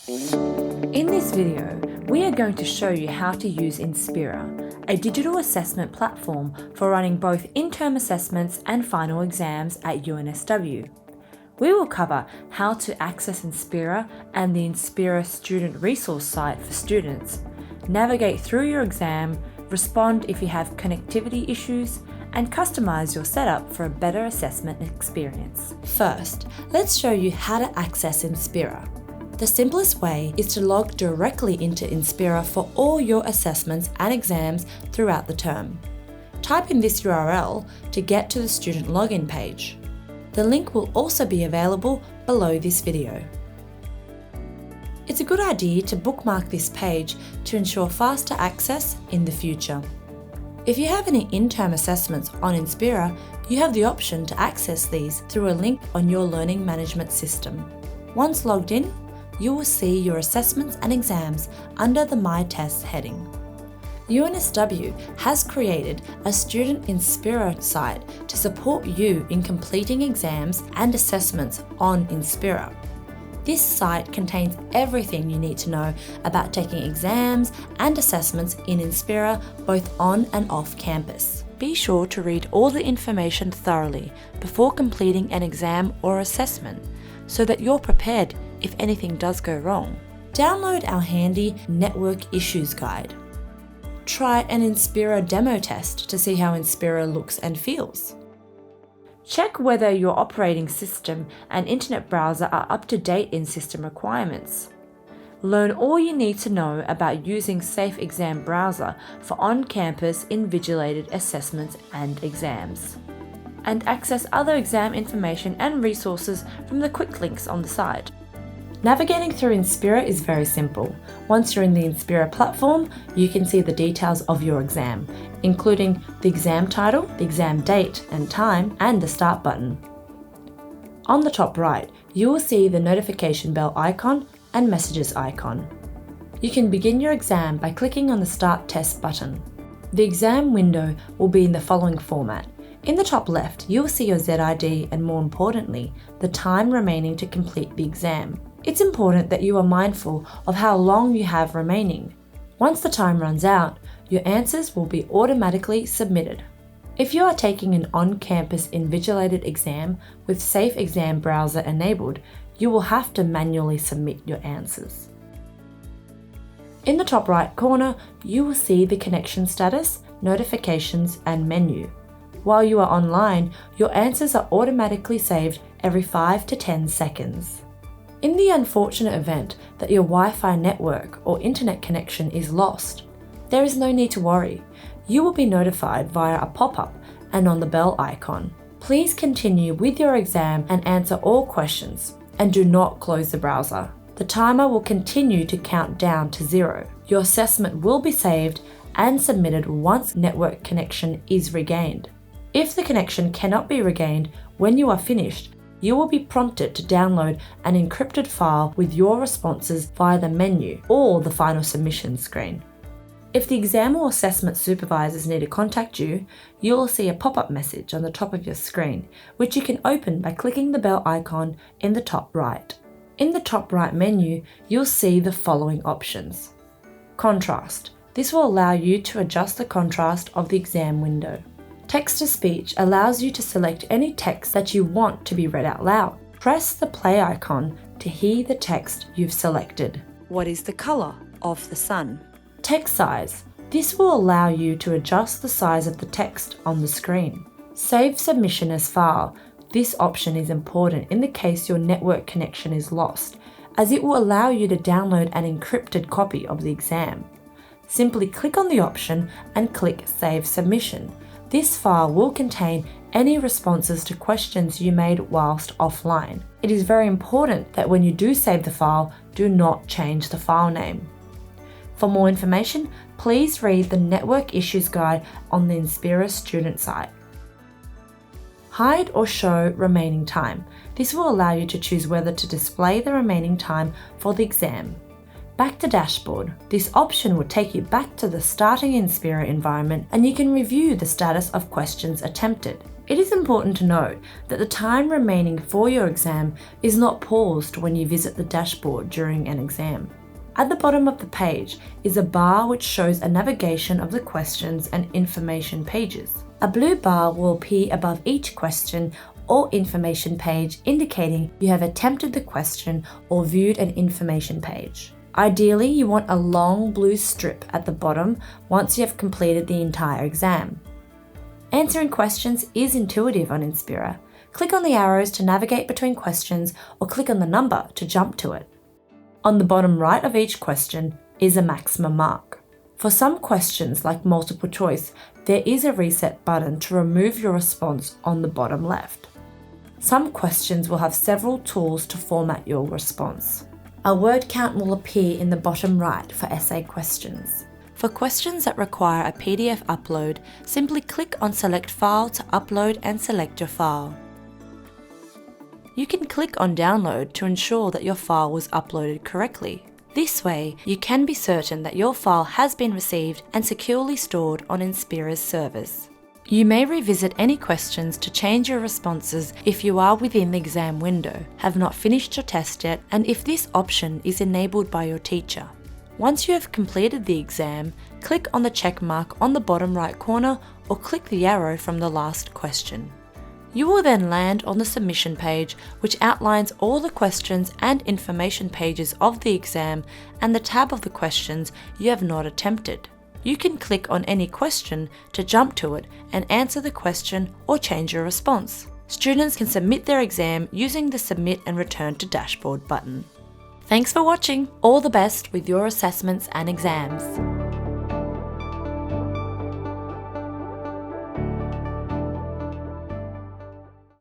In this video, we are going to show you how to use Inspera, a digital assessment platform for running both interim assessments and final exams at UNSW. We will cover how to access Inspera and the Inspera student resource site for students, navigate through your exam, respond if you have connectivity issues, and customize your setup for a better assessment experience. First, let's show you how to access Inspera. The simplest way is to log directly into Inspera for all your assessments and exams throughout the term. Type in this URL to get to the student login page. The link will also be available below this video. It's a good idea to bookmark this page to ensure faster access in the future. If you have any interim assessments on Inspera, you have the option to access these through a link on your learning management system. Once logged in, you will see your assessments and exams under the My Tests heading. UNSW has created a student Inspera site to support you in completing exams and assessments on Inspera. This site contains everything you need to know about taking exams and assessments in Inspera both on and off campus. Be sure to read all the information thoroughly before completing an exam or assessment so that you're prepared if anything does go wrong. Download our handy Network Issues Guide. Try an Inspera demo test to see how Inspera looks and feels. Check whether your operating system and internet browser are up to date in system requirements. Learn all you need to know about using Safe Exam Browser for on-campus invigilated assessments and exams. And access other exam information and resources from the quick links on the site. Navigating through Inspera is very simple. Once you're in the Inspera platform, you can see the details of your exam, including the exam title, the exam date and time, and the start button. On the top right, you will see the notification bell icon and messages icon. You can begin your exam by clicking on the Start Test button. The exam window will be in the following format. In the top left, you will see your ZID and, more importantly, the time remaining to complete the exam. It's important that you are mindful of how long you have remaining. Once the time runs out, your answers will be automatically submitted. If you are taking an on-campus invigilated exam with Safe Exam Browser enabled, you will have to manually submit your answers. In the top right corner, you will see the connection status, notifications, and menu. While you are online, your answers are automatically saved every 5 to 10 seconds. In the unfortunate event that your Wi-Fi network or internet connection is lost, there is no need to worry. You will be notified via a pop-up and on the bell icon. Please continue with your exam and answer all questions, and do not close the browser. The timer will continue to count down to 0. Your assessment will be saved and submitted once network connection is regained. If the connection cannot be regained when you are finished, you will be prompted to download an encrypted file with your responses via the menu or the final submission screen. If the exam or assessment supervisors need to contact you, you will see a pop-up message on the top of your screen, which you can open by clicking the bell icon in the top right. In the top right menu, you'll see the following options. Contrast. This will allow you to adjust the contrast of the exam window. Text-to-speech allows you to select any text that you want to be read out loud. Press the play icon to hear the text you've selected. What is the color of the sun? Text size. This will allow you to adjust the size of the text on the screen. Save submission as file. This option is important in the case your network connection is lost, as it will allow you to download an encrypted copy of the exam. Simply click on the option and click Save Submission. This file will contain any responses to questions you made whilst offline. It is very important that when you do save the file, do not change the file name. For more information, please read the Network Issues Guide on the Inspera student site. Hide or show remaining time. This will allow you to choose whether to display the remaining time for the exam. Back to dashboard. This option will take you back to the starting Inspera environment, and you can review the status of questions attempted. It is important to note that the time remaining for your exam is not paused when you visit the dashboard during an exam. At the bottom of the page is a bar which shows a navigation of the questions and information pages. A blue bar will appear above each question or information page, indicating you have attempted the question or viewed an information page. Ideally, you want a long blue strip at the bottom once you have completed the entire exam. Answering questions is intuitive on Inspera. Click on the arrows to navigate between questions or click on the number to jump to it. On the bottom right of each question is a maximum mark. For some questions, like multiple choice, there is a reset button to remove your response on the bottom left. Some questions will have several tools to format your response. A word count will appear in the bottom right for essay questions. For questions that require a PDF upload, simply click on Select File to upload and select your file. You can click on Download to ensure that your file was uploaded correctly. This way, you can be certain that your file has been received and securely stored on Inspera's servers. You may revisit any questions to change your responses if you are within the exam window, have not finished your test yet, and if this option is enabled by your teacher. Once you have completed the exam, click on the check mark on the bottom right corner or click the arrow from the last question. You will then land on the submission page, which outlines all the questions and information pages of the exam and the tab of the questions you have not attempted. You can click on any question to jump to it and answer the question or change your response. Students can submit their exam using the Submit and Return to Dashboard button. Thanks for watching. All the best with your assessments and exams.